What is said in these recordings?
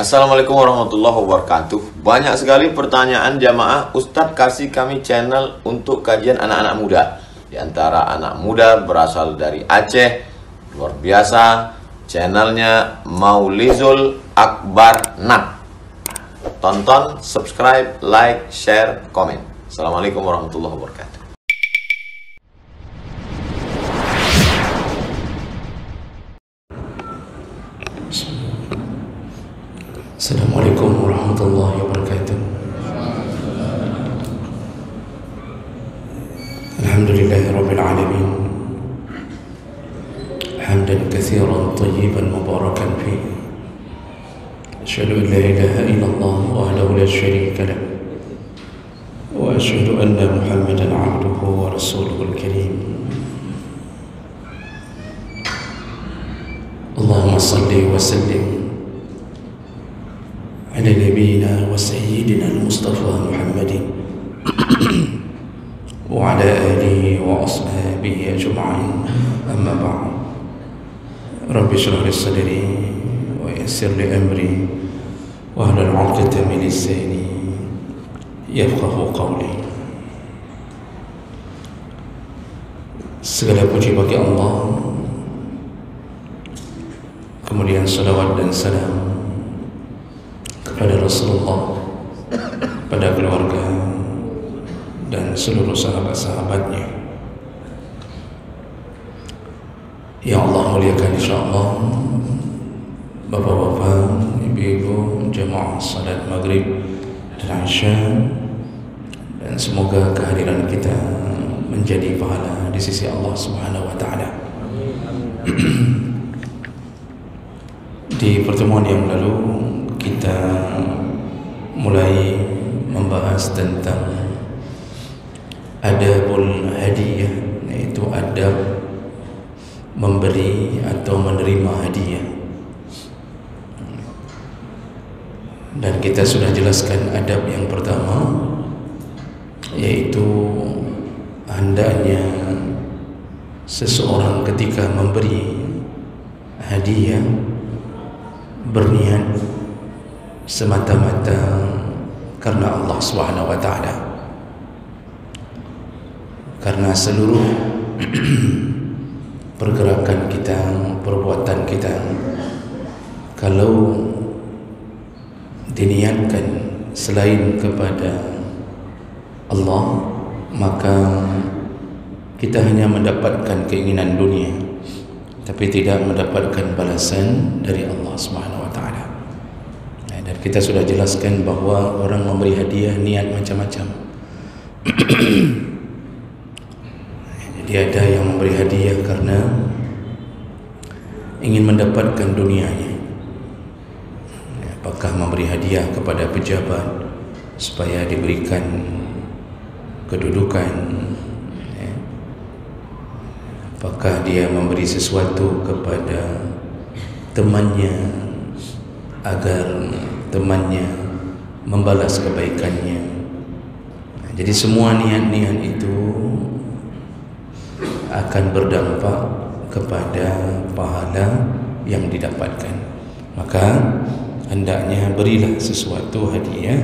Assalamualaikum warahmatullahi wabarakatuh. Banyak sekali pertanyaan jamaah, Ustadz kasih kami channel untuk kajian anak-anak muda. Di antara anak muda berasal dari Aceh, luar biasa. Channelnya Maulizul Akbar Nak. Tonton, subscribe, like, share, komen. Assalamualaikum warahmatullahi wabarakatuh. Assalamualaikum warahmatullahi wabarakatuh. Alhamdulillahirabbil alamin. Hamdan katsiran tayyiban mubarakan fihi. Asyhadu an la ilaha illallah wahdahu la syarika lah. Wa asyhadu anna Muhammadan 'abduhu wa rasuluhul karim. Allahumma shalli wa sallim على نبينا وسيدنا المصطفى محمد وعلى آله وأصحابه أجمعين أما بعد رب اشرح لي صدري ويسر لي أمري واحلل عقدة من لساني يفقه قولي. Segala puji bagi Allah, kemudian salawat dan salam kepada Rasulullah, pada keluarga dan seluruh sahabat-sahabatnya. Ya Allah muliakan insyaAllah bapak-bapak, ibu-ibu, jemaah salat maghrib dan isya, dan semoga kehadiran kita menjadi pahala di sisi Allah Subhanahu wa ta'ala. Di pertemuan yang lalu kita mulai membahas tentang adabul hadiyah, yaitu adab memberi atau menerima hadiah. Dan kita sudah jelaskan adab yang pertama, yaitu hendaknya seseorang ketika memberi hadiah berniat semata-mata karena Allah Subhanahu wa ta'ala. Karena seluruh pergerakan kita, perbuatan kita, kalau diniatkan selain kepada Allah, maka kita hanya mendapatkan keinginan dunia, tapi tidak mendapatkan balasan dari Allah Subhanahu wa ta'ala. Dan kita sudah jelaskan bahwa orang memberi hadiah niat macam-macam. Jadi ada yang memberi hadiah karena ingin mendapatkan dunianya. Apakah memberi hadiah kepada pejabat supaya diberikan kedudukan? Apakah dia memberi sesuatu kepada temannya agar temannya membalas kebaikannya? Jadi semua niat-niat itu akan berdampak kepada pahala yang didapatkan. Maka hendaknya berilah sesuatu hadiah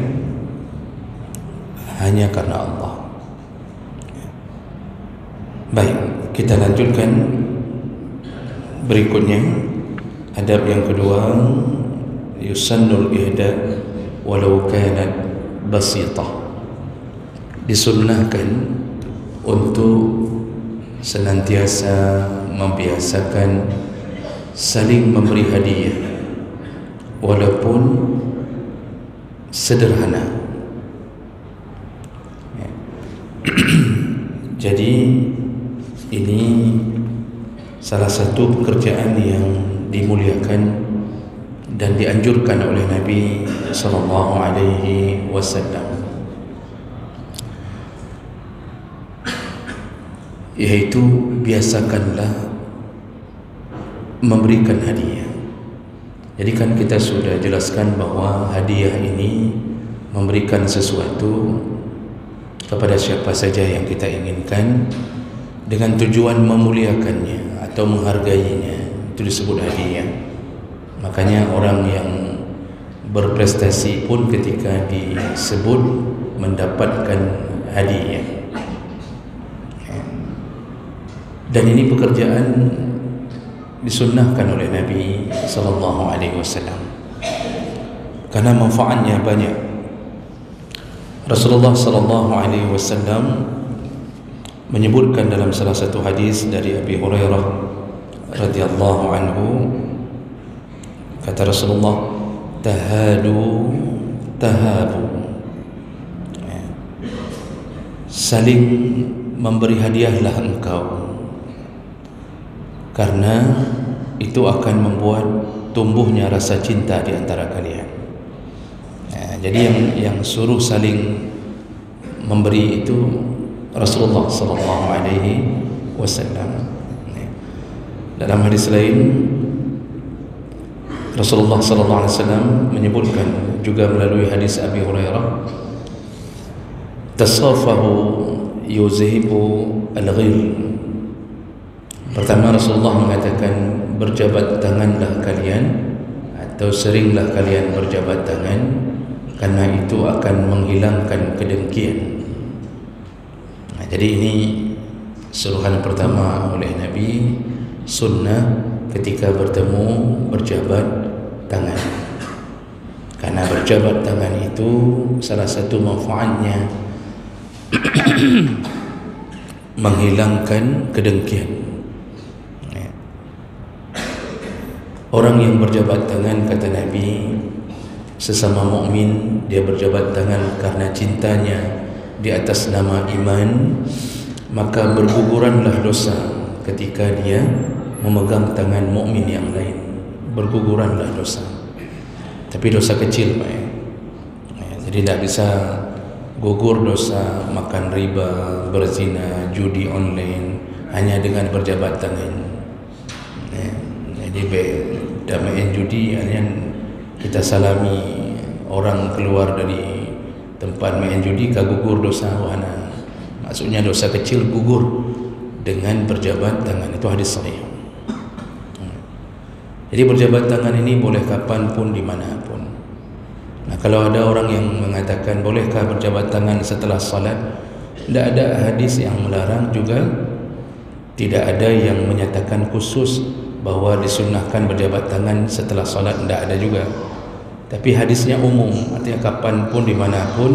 hanya karena Allah. Baik, kita lanjutkan berikutnya. Adab yang kedua, yusannul ihda walau kanat basitah. Disunnahkan untuk senantiasa membiasakan saling memberi hadiah walaupun sederhana. Jadi ini salah satu pekerjaan yang dimuliakan dan dianjurkan oleh Nabi sallallahu alaihi wasallam, yaitu biasakanlah memberikan hadiah. Jadi kan kita sudah jelaskan bahwa hadiah ini memberikan sesuatu kepada siapa saja yang kita inginkan dengan tujuan memuliakannya atau menghargainya, itu disebut hadiah. Makanya orang yang berprestasi pun ketika disebut mendapatkan hadiah. Dan ini pekerjaan disunnahkan oleh Nabi sallallahu alaihi wasallam karena manfaatnya banyak. Rasulullah sallallahu alaihi wasallam menyebutkan dalam salah satu hadis dari Abi Hurairah radhiyallahu anhu, kata Rasulullah, tahadu tahabu, saling memberi hadiahlah engkau, karena itu akan membuat tumbuhnya rasa cinta di antara kalian. Jadi yang suruh saling memberi itu Rasulullah sallallahu alaihi wasallam. Dalam hadis lain Rasulullah sallallahu alaihi wasallam menyebutkan juga melalui hadis Abi Hurairah, tasafahu yuzhibu al-ghil. Pertama Rasulullah mengatakan berjabat tanganlah kalian atau seringlah kalian berjabat tangan, karena itu akan menghilangkan kedengkian. Jadi ini suruhan pertama oleh Nabi, sunnah ketika bertemu berjabat tangan, karena berjabat tangan itu salah satu manfaatnya menghilangkan kedengkian. Orang yang berjabat tangan, kata Nabi, sesama mukmin, dia berjabat tangan karena cintanya di atas nama iman, maka berguguranlah dosa ketika dia memegang tangan mukmin yang lain. Berguguranlah dosa, tapi dosa kecil, Pak. Jadi tidak bisa gugur dosa makan riba, berzina, judi online hanya dengan berjabat tangan. Jadi dah main judi, kita salami orang keluar dari tempat main judi, gugur dosa wahana. Maksudnya dosa kecil gugur dengan berjabat tangan. Itu hadis sahih. Jadi berjabat tangan ini boleh kapanpun, dimanapun. Nah, kalau ada orang yang mengatakan bolehkah berjabat tangan setelah salat, tidak ada hadis yang melarang, juga tidak ada yang menyatakan khusus bahwa disunnahkan berjabat tangan setelah salat, tidak ada juga. Tapi hadisnya umum, artinya kapanpun, dimanapun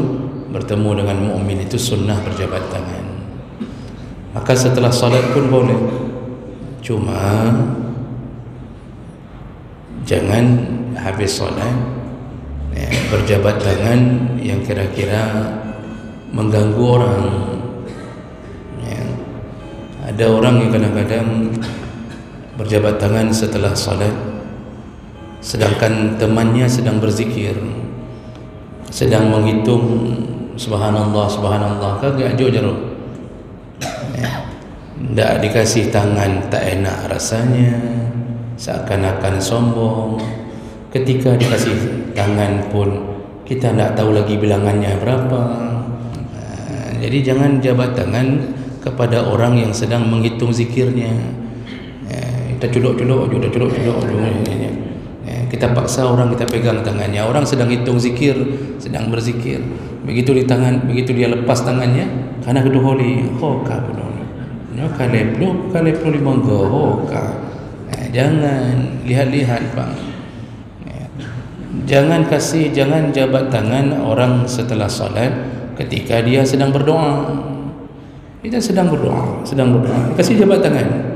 bertemu dengan mukmin itu sunnah berjabat tangan. Maka setelah salat pun boleh, cuma jangan habis salat berjabat tangan yang kira-kira mengganggu orang. Ada orang yang kadang-kadang berjabat tangan setelah salat, sedangkan temannya sedang berzikir, sedang menghitung subhanallah subhanallah, kagak jauh-jauh, tidak dikasih tangan, tak enak rasanya, seakan-akan sombong. Ketika dikasih tangan pun kita tidak tahu lagi bilangannya berapa. Jadi jangan jabat tangan kepada orang yang sedang menghitung zikirnya. Kita culuk-culuk, kita paksa orang, kita pegang tangannya. Orang sedang hitung zikir, sedang berzikir. Begitu di tangan, begitu dia lepas tangannya, karena kedua holi, hoka pun, kaleplu limangga, hoka. Jangan lihat-lihat, Pak. Jangan jabat tangan orang setelah salat ketika dia sedang berdoa. Kita sedang berdoa, kasih jabat tangan.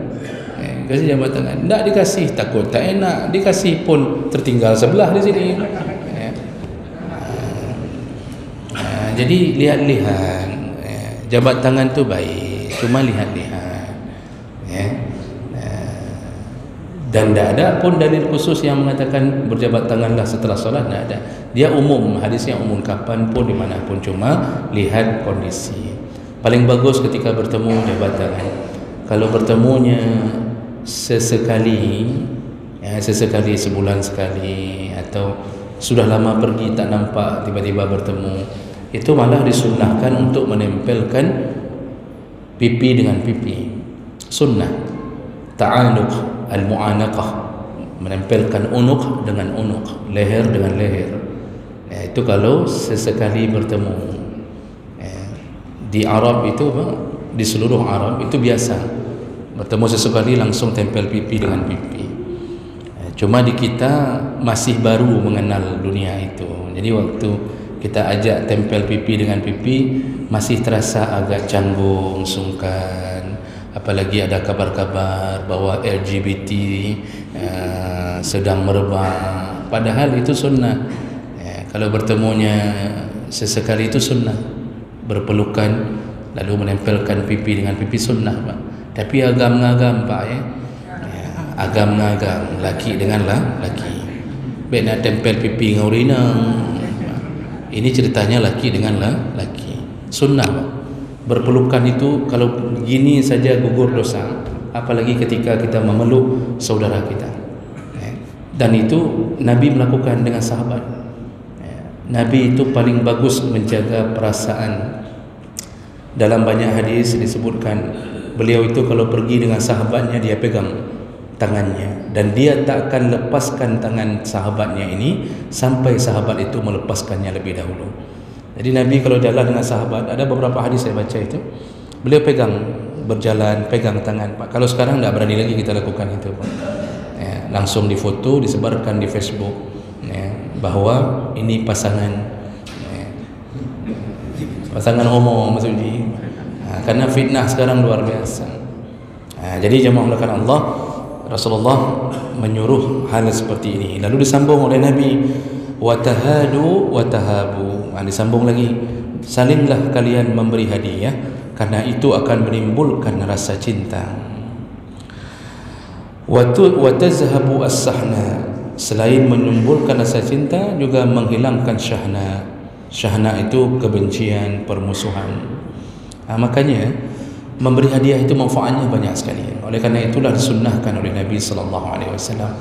Kasih jabat tangan, tidak dikasih, takut tak enak, dikasih pun tertinggal sebelah di sini. Jadi lihat-lihat, jabat tangan tu baik, cuma lihat-lihat. Dan tidak ada pun dalil khusus yang mengatakan berjabat tanganlah setelah solat, tidak ada. Dia umum, hadisnya umum, kapan pun, dimanapun, cuma lihat kondisi. Paling bagus ketika bertemu jabat tangan. Kalau bertemunya sesekali sebulan sekali, atau sudah lama pergi tak nampak, tiba-tiba bertemu, itu malah disunnahkan untuk menempelkan pipi dengan pipi. Sunnah ta'anuq al-mu'anaqah, menempelkan unuk dengan unuk, leher dengan leher. Itu kalau sesekali bertemu. Di Arab itu, di seluruh Arab itu biasa, bertemu sesekali langsung tempel pipi dengan pipi. Cuma di kita masih baru mengenal dunia itu. Jadi waktu kita ajak tempel pipi dengan pipi, masih terasa agak canggung, sungkan. Apalagi ada kabar-kabar bahwa LGBT sedang merebak. Padahal itu sunnah. Kalau bertemunya sesekali itu sunnah, berpelukan lalu menempelkan pipi dengan pipi sunnah, Pak. Tapi agam-agam, Pak, agam-agam, laki dengan laki. Baik nak tempel pipi dengan urina. Ini ceritanya laki dengan laki. Sunnah, Pak. Berpelukan itu kalau begini saja gugur dosa, apalagi ketika kita memeluk saudara kita. Dan itu Nabi melakukan dengan sahabat. Nabi itu paling bagus menjaga perasaan. Dalam banyak hadis disebutkan beliau itu kalau pergi dengan sahabatnya, dia pegang tangannya dan dia tak akan lepaskan tangan sahabatnya ini sampai sahabat itu melepaskannya lebih dahulu. Jadi Nabi kalau jalan dengan sahabat, ada beberapa hadis saya baca itu, beliau pegang, berjalan pegang tangan, Pak. Kalau sekarang tak berani lagi kita lakukan itu, Pak. Langsung difoto, disebarkan di Facebook, bahwa ini pasangan homo, maksudnya. Karena fitnah sekarang luar biasa. Jadi jemaah melakukan Allah, Rasulullah menyuruh hal seperti ini. Lalu disambung oleh Nabi, watahadu watahabu. Disambung lagi, salinglah kalian memberi hadiah, karena itu akan menimbulkan rasa cinta. Watazhabu as-sahna, selain menimbulkan rasa cinta juga menghilangkan syahna. Syahna itu kebencian, permusuhan. Makanya memberi hadiah itu manfaatnya banyak sekali. Oleh karena itulah disunnahkan oleh Nabi sallallahu alaihi wasallam.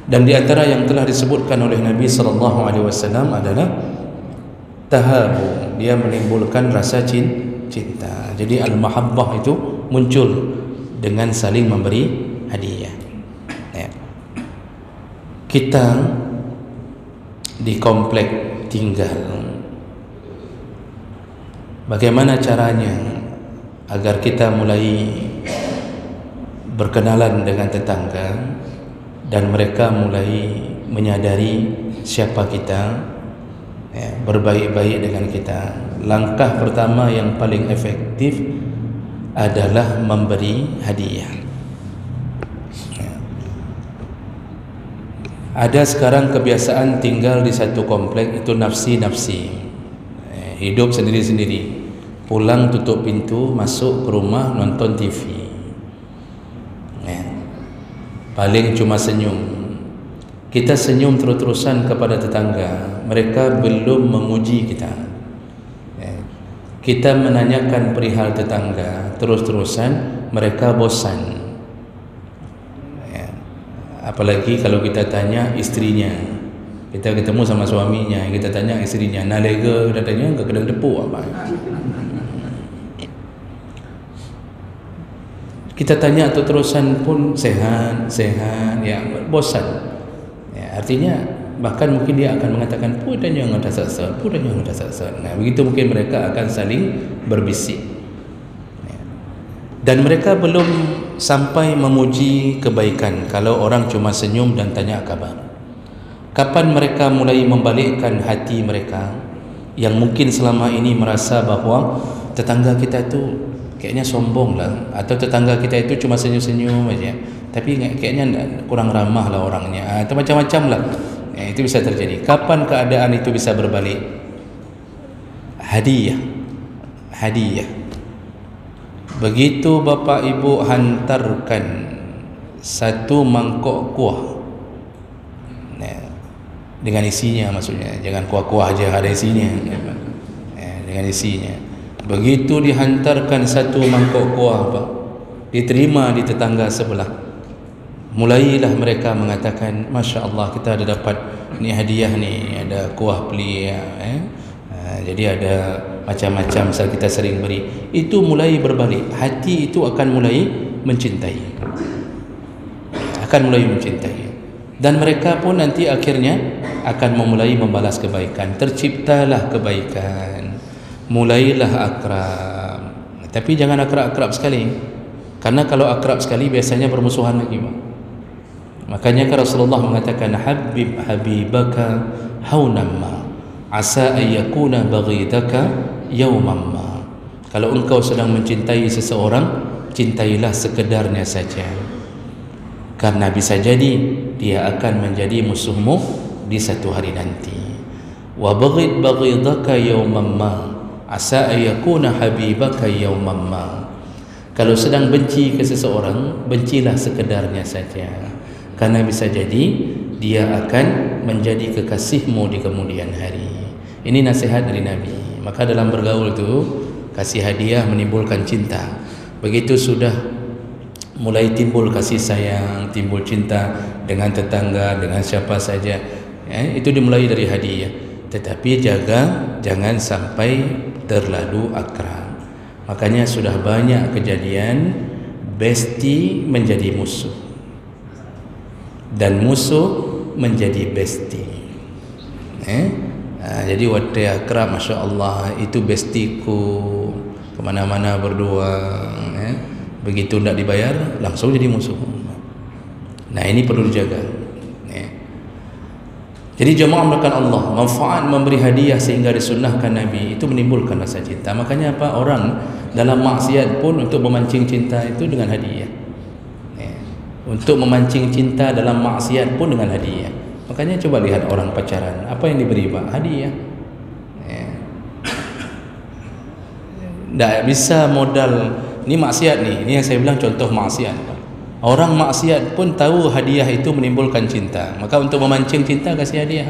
Dan di antara yang telah disebutkan oleh Nabi sallallahu alaihi wasallam adalah tahabu, dia menimbulkan rasa cinta. Jadi al-mahabbah itu muncul dengan saling memberi hadiah. Kita di komplek tinggal, bagaimana caranya agar kita mulai berkenalan dengan tetangga dan mereka mulai menyadari siapa kita, berbaik-baik dengan kita? Langkah pertama yang paling efektif adalah memberi hadiah. Ada sekarang kebiasaan tinggal di satu komplek itu nafsi-nafsi, hidup sendiri-sendiri, pulang tutup pintu, masuk ke rumah nonton TV, paling cuma senyum. Kita senyum terus-terusan kepada tetangga, mereka belum memuji kita. Kita menanyakan perihal tetangga terus-terusan, mereka bosan. Apalagi kalau kita tanya istrinya, kita ketemu sama suaminya, kita tanya istrinya, nalega datanya ke kedai depu apa? Kita tanya terus-terusan pun sehat, ya bosan. Artinya bahkan mungkin dia akan mengatakan pudanya ngada sasar. Nah, begitu mungkin mereka akan saling berbisik. Dan mereka belum sampai memuji kebaikan kalau orang cuma senyum dan tanya kabar. Kapan mereka mulai membalikkan hati mereka yang mungkin selama ini merasa bahwa tetangga kita itu kayaknya sombong lah, atau tetangga kita itu cuma senyum-senyum aja, tapi kayaknya kurang ramah lah orangnya, atau macam-macam lah. Itu bisa terjadi. Kapan keadaan itu bisa berbalik? Hadiah. Begitu bapak ibu hantarkan satu mangkok kuah, dengan isinya, maksudnya jangan kuah-kuah aja, ada isinya, dengan isinya. Begitu dihantarkan satu mangkok kuah, Pak, diterima di tetangga sebelah, mulailah mereka mengatakan, Masya Allah, kita ada dapat ni hadiah ni, ada kuah pelia, jadi ada macam-macam kita sering beri. Itu mulai berbalik, hati itu akan mulai mencintai, dan mereka pun nanti akhirnya akan memulai membalas kebaikan. Terciptalah kebaikan, mulailah akrab. Tapi jangan akrab-akrab sekali, karena kalau akrab sekali biasanya bermusuhan lagi, Pak. Makanya kan Rasulullah mengatakan, habib habibaka haunamma asa ayyakuna baghidaka yawmamma. Kalau engkau sedang mencintai seseorang, cintailah sekedarnya saja, karena bisa jadi dia akan menjadi musuhmu di satu hari nanti. Wa baghid baghidaka yawmamma asa ayyakuna habibaka yawmamma. Kalau sedang benci ke seseorang, bencilah sekedarnya saja, karena bisa jadi dia akan menjadi kekasihmu di kemudian hari. Ini nasihat dari Nabi. Maka dalam bergaul itu, kasih hadiah menimbulkan cinta. Begitu sudah mulai timbul kasih sayang, timbul cinta dengan tetangga, dengan siapa saja, itu dimulai dari hadiah. Tetapi jangan sampai terlalu akrab. Makanya sudah banyak kejadian bestie menjadi musuh dan musuh menjadi bestie. Jadi waktu akrab, Masya Allah, itu bestiku, kemana-mana berdua, begitu tidak dibayar langsung jadi musuh. Nah, ini perlu dijaga. Jadi jemaah melakukan Allah, manfaat memberi hadiah sehingga disunnahkan Nabi itu menimbulkan rasa cinta. Makanya apa, orang dalam maksiat pun untuk memancing cinta itu dengan hadiah. Untuk memancing cinta dalam maksiat pun dengan hadiah. Makanya coba lihat orang pacaran, apa yang diberi, Pak? Hadiah. Tak bisa modal. Ini maksiat nih. Ini yang saya bilang contoh maksiat, Pak. Orang maksiat pun tahu hadiah itu menimbulkan cinta. Maka untuk memancing cinta kasih hadiah.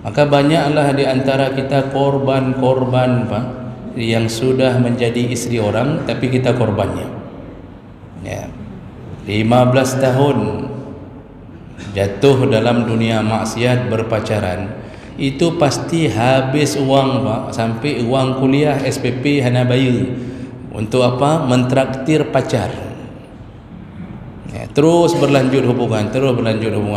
Maka banyaklah di antara kita korban-korban, Pak, yang sudah menjadi istri orang tapi kita korbannya. 15 tahun jatuh dalam dunia maksiat berpacaran, itu pasti habis uang, Pak, sampai uang kuliah SPP Hanabaya. Untuk apa? Mentraktir pacar. Terus berlanjut hubungan,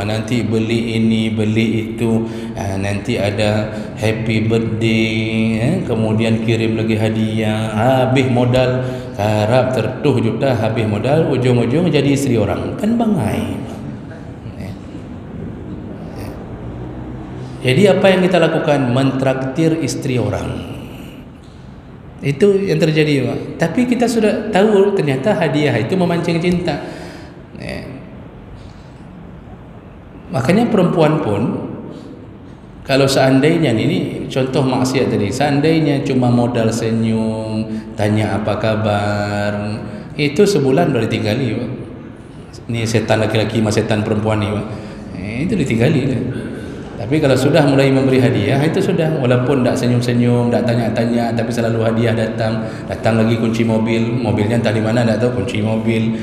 nanti beli ini, beli itu, nanti ada happy birthday, kemudian kirim lagi hadiah, habis modal, harap tertuh juta, habis modal, ujung-ujung jadi istri orang, kan bangai. Jadi apa yang kita lakukan? Mentraktir istri orang. Itu yang terjadi, Pak. Tapi kita sudah tahu ternyata hadiah itu memancing cinta. Makanya perempuan pun, kalau seandainya ini contoh maksiat tadi, seandainya cuma modal senyum, tanya apa kabar, itu sebulan sudah ditinggali, Pak. Ini setan laki-laki sama setan perempuan nih, Pak. Itu ditinggali. Tapi kalau sudah mulai memberi hadiah, itu sudah, walaupun tak senyum-senyum, tak tanya-tanya, tapi selalu hadiah datang lagi kunci mobilnya entah di mana, tak tahu kunci mobil,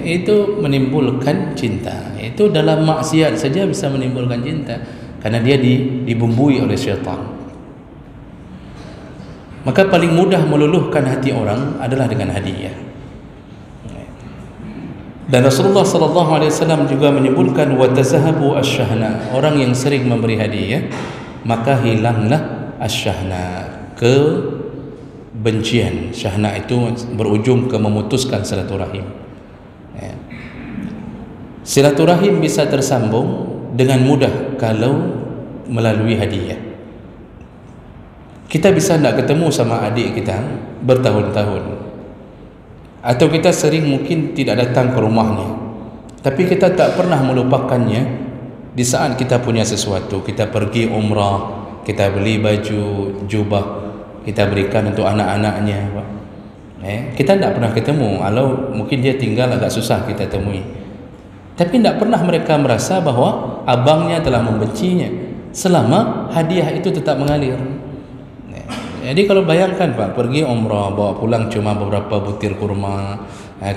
itu menimbulkan cinta. Itu dalam maksiat saja bisa menimbulkan cinta, karena dia dibumbui oleh syaitan. Maka paling mudah meluluhkan hati orang adalah dengan hadiah. Dan Rasulullah SAW juga menyebutkan wa tazahabu asyahna, orang yang sering memberi hadiah maka hilanglah asyahna, kebencian. Syahna itu berujung ke memutuskan silaturahim. Silaturahim bisa tersambung dengan mudah kalau melalui hadiah. Kita bisa tidak ketemu sama adik kita bertahun-tahun, atau kita sering mungkin tidak datang ke rumahnya, tapi kita tak pernah melupakannya di saat kita punya sesuatu. Kita pergi umrah, kita beli baju, jubah, kita berikan untuk anak-anaknya, Pak. Kita tak pernah ketemu, kalau mungkin dia tinggal agak susah kita temui, tapi tak pernah mereka merasa bahwa abangnya telah membencinya selama hadiah itu tetap mengalir. Jadi kalau bayangkan, Pak, pergi umrah, bawa pulang cuma beberapa butir kurma,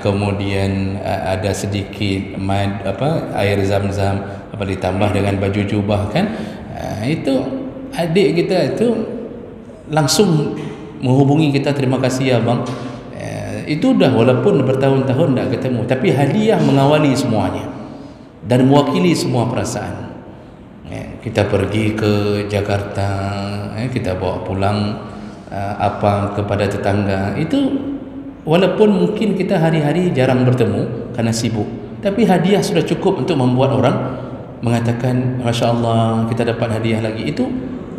kemudian ada sedikit air zam-zam, ditambah dengan baju jubah, kan, itu adik kita itu langsung menghubungi kita, terima kasih ya bang. Itu dah walaupun bertahun-tahun tak ketemu, tapi hadiah mengawali semuanya. dan mewakili semua perasaan. Kita pergi ke Jakarta, kita bawa pulang apa kepada tetangga, itu walaupun mungkin kita hari-hari jarang bertemu karena sibuk, tapi hadiah sudah cukup untuk membuat orang mengatakan Masya Allah kita dapat hadiah lagi. Itu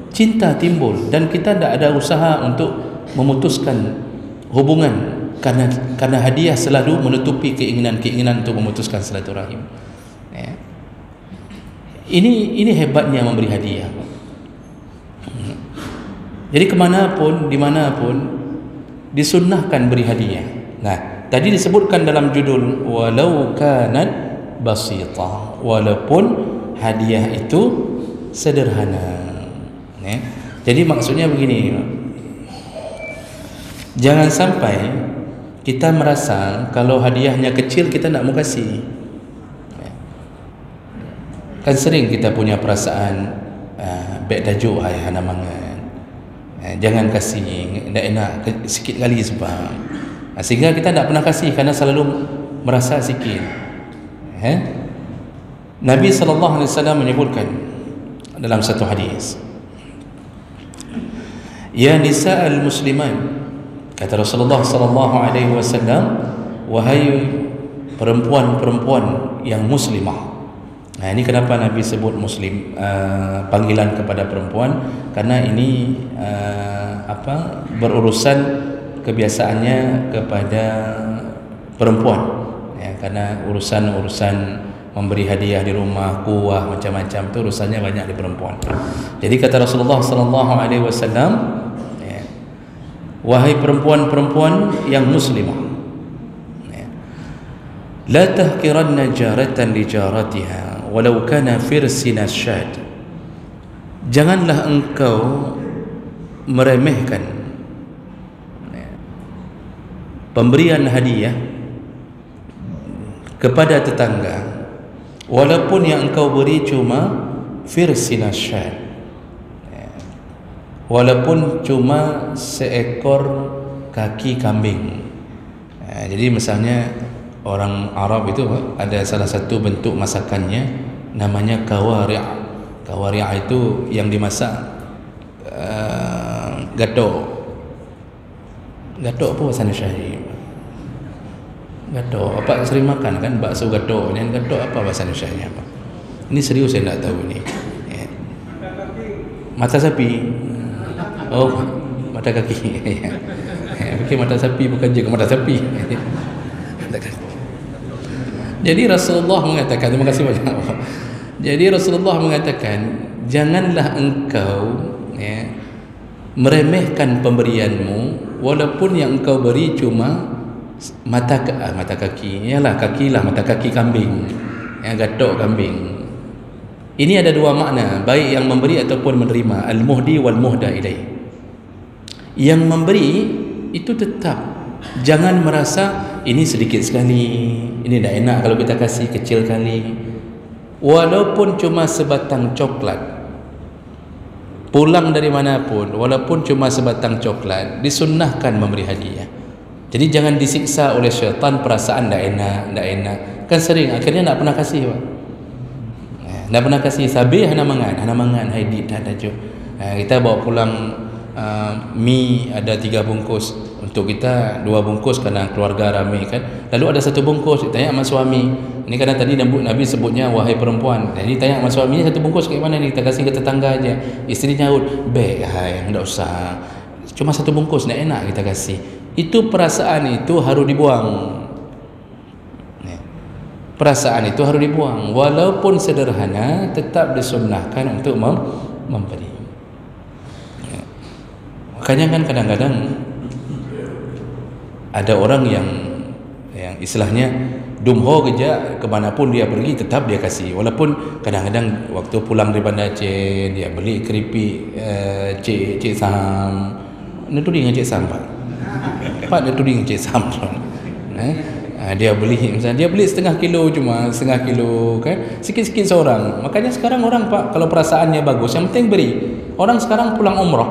cinta timbul, dan kita tidak ada usaha untuk memutuskan hubungan karena hadiah selalu menutupi keinginan-keinginan untuk memutuskan silaturahim. Ini hebatnya memberi hadiah. Jadi kemanapun, dimanapun disunnahkan beri hadiah. Nah, tadi disebutkan dalam judul walau kanat basita, walaupun hadiah itu sederhana. Jadi maksudnya begini, jangan sampai kita merasa kalau hadiahnya kecil kita tak mau kasih. Kan sering kita punya perasaan beg tajuk hai hana mangan, jangan kasih, tak enak sikit kali sebab, sehingga kita tak pernah kasih kerana selalu merasa sikit. Nabi SAW menyebutkan dalam satu hadis, ya nisa al-musliman, kata Rasulullah SAW, wahai perempuan-perempuan yang muslimah. Nah, ini kenapa Nabi sebut muslim, panggilan kepada perempuan, karena ini berurusan kebiasaannya kepada perempuan, karena urusan memberi hadiah di rumah, kuah macam-macam itu urusannya banyak di perempuan. Jadi kata Rasulullah SAW, wahai perempuan-perempuan yang muslimah, la tahkiranna jaratan li jaratiha walau kana firsina syad. Janganlah engkau meremehkan pemberian hadiah kepada tetangga walaupun yang engkau beri cuma firsina syad, walaupun cuma seekor kaki kambing. Jadi misalnya orang Arab itu ada salah satu bentuk masakannya namanya kawari'. Kawari' itu yang dimasak gatok. Gatok apa bahasa Indonesia? Gatok apa sering makan kan, bakso gatok. Yang gatok apa bahasa Indonesia apa? Ini serius saya tak tahu ni. Mata sapi. Oh, mata kaki. Okey, mata sapi bukan je mata sapi. Jadi Rasulullah mengatakan, terima kasih banyak. Jadi Rasulullah mengatakan, janganlah engkau meremehkan pemberianmu walaupun yang engkau beri cuma mata kaki. Yalah kaki lah, mata kaki kambing, gatok kambing. Ini ada dua makna, baik yang memberi ataupun menerima, al-muhdi wal muhda ilaih. Yang memberi itu tetap jangan merasa ini sedikit sekali, ini tak enak kalau kita kasih kecil kali. Walaupun cuma sebatang coklat, pulang dari manapun, walaupun cuma sebatang coklat, disunnahkan memberi hadiah. Jadi jangan disiksa oleh syaitan perasaan tak enak. Kan sering akhirnya tak pernah kasih, Pak. Tak pernah kasih, sabih hana mangan, haidit tak tajuk. Kita bawa pulang mi ada 3 bungkus, untuk kita 2 bungkus kerana keluarga ramai kan. Lalu ada 1 bungkus, tanya sama suami. Ini kerana tadi Nabi sebutnya wahai perempuan. Jadi tanya sama suami, 1 bungkus ke mana ni? Kita kasih ke tetangga aja. Isteri nyaut, "Baik, hai, enggak usah. Cuma 1 bungkus, tak enak kita kasih." Itu perasaan itu harus dibuang. Perasaan itu harus dibuang. Walaupun sederhana, tetap disunnahkan untuk memberi. Makanya kan kadang-kadang ada orang yang istilahnya dumho kerja kemanapun dia pergi tetap dia kasih, walaupun kadang-kadang waktu pulang dari Bandar Aceh dia beli keripik Cik Sam. Dia tuding dengan Cik Sam, Pak dia tuding dengan Cik Sam. Dia beli, misalnya dia beli setengah kilo kan, sikit-sikit seorang. Makanya sekarang orang, Pak, kalau perasaannya bagus, yang penting beri. Orang sekarang pulang umrah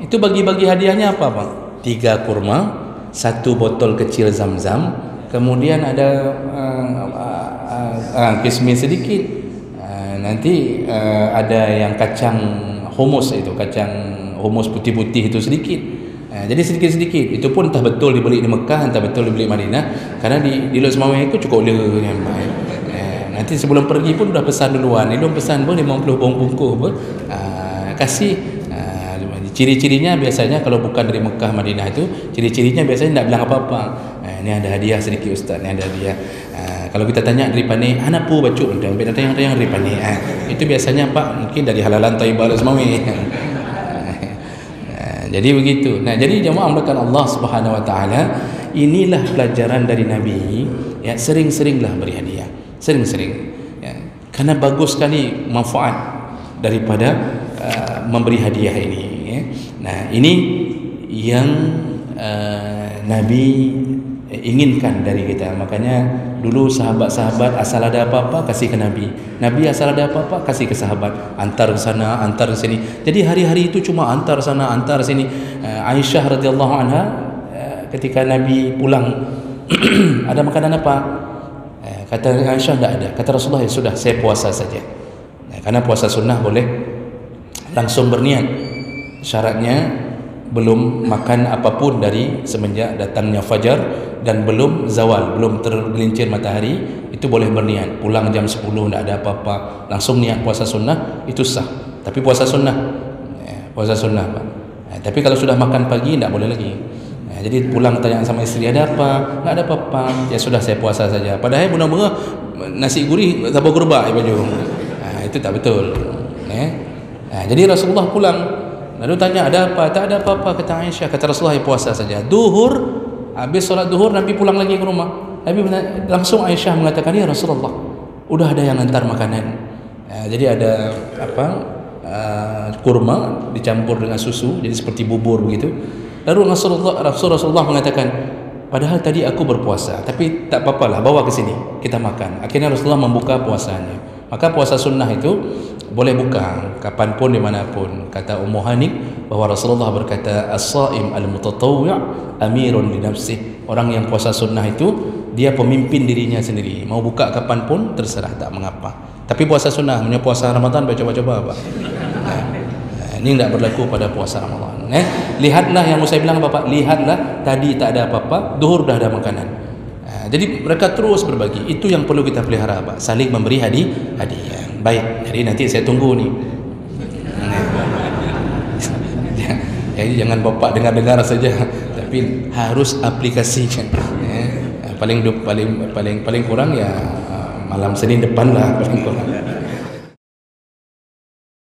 itu bagi-bagi hadiahnya apa, Pak? 3 kurma, 1 botol kecil Zam-Zam, kemudian ada kismis sedikit, nanti ada yang kacang humus, itu kacang humus putih-putih itu sedikit. Jadi sedikit-sedikit, itu pun entah betul dibeli di Mekah, entah betul dibeli Madinah, karena di Los Mawai itu cukup nanti sebelum pergi pun dah pesan duluan. Dia pesan pun 50 bungkus pun kasih. Ciri-cirinya biasanya kalau bukan dari Mekah Madinah itu, ciri-cirinya biasanya tak bilang apa-apa. Ini ada hadiah sedikit ustaz, ini ada hadiah. Kalau kita tanya dari Pani, anak pu bacuk dah, yang dari Pani. Itu biasanya Pak mungkin dari halalan Thaibah Los Mawai. Jadi begitu. Nah, jadi jemaah melakukan Allah Subhanahu wa taala, inilah pelajaran dari Nabi, ya, sering-seringlah beri hadiah. Sering-sering, ya. Karena bagus sekali manfaat daripada memberi hadiah ini, ya. Nah, ini yang Nabi inginkan dari kita. Makanya dulu sahabat-sahabat asal ada apa-apa kasih ke Nabi, Nabi asal ada apa-apa kasih ke sahabat, antar ke sana, antar ke sini. Jadi hari-hari itu cuma antar sana, antar sini. Aisyah radhiyallahu anha, ketika Nabi pulang ada makanan apa? Kata Aisyah tidak ada. Kata Rasulullah, ya sudah, saya puasa saja. Karena puasa sunnah boleh langsung berniat. Syaratnya belum makan apapun dari semenjak datangnya fajar dan belum zawal, belum tergelincir matahari, itu boleh berniat. Pulang jam 10 tidak ada apa-apa, langsung niat puasa sunnah, itu sah. Tapi puasa sunnah, puasa sunnah Pak. Tapi kalau sudah makan pagi tidak boleh lagi. Jadi pulang tanya sama istri, ada apa? Nggak ada apa-apa. Ya sudah, saya puasa saja. Padahal benar-benar nasi gurih tabur kurba baju. Itu tak betul. Jadi Rasulullah pulang, lalu tanya, ada apa? Tak ada apa-apa, kata Aisyah. Kata Rasulullah, puasa saja. Duhur, habis solat duhur Nabi pulang lagi ke rumah. Nabi langsung Aisyah mengatakan, ya Rasulullah, udah ada yang hantar makanan. Jadi ada apa? Kurma dicampur dengan susu, jadi seperti bubur begitu. Lalu Rasulullah mengatakan, padahal tadi aku berpuasa, tapi tak apalah, bawa ke sini, kita makan. Akhirnya Rasulullah membuka puasanya. Maka puasa sunnah itu boleh buka kapanpun, dimanapun. Kata Ummu Hanik bahwa Rasulullah berkata, as-saim al-mutatawwi' amirun li nafsih. Orang yang puasa sunnah itu dia pemimpin dirinya sendiri. Mau buka kapanpun terserah, tak mengapa. Tapi puasa sunnah, punya puasa Ramadan coba-coba apa? Ini tidak berlaku pada puasa Ramadan. Lihatlah yang saya bilang Bapak, lihatlah tadi tak ada apa-apa, duhur dah ada makanan. Jadi mereka terus berbagi. Itu yang perlu kita pelihara Pak, saling memberi hadiah. Baik, jadi nanti saya tunggu nih. Jadi jangan Bapak dengar-dengar saja, tapi harus aplikasikan. Paling kurang ya malam Senin depan lah paling kurang.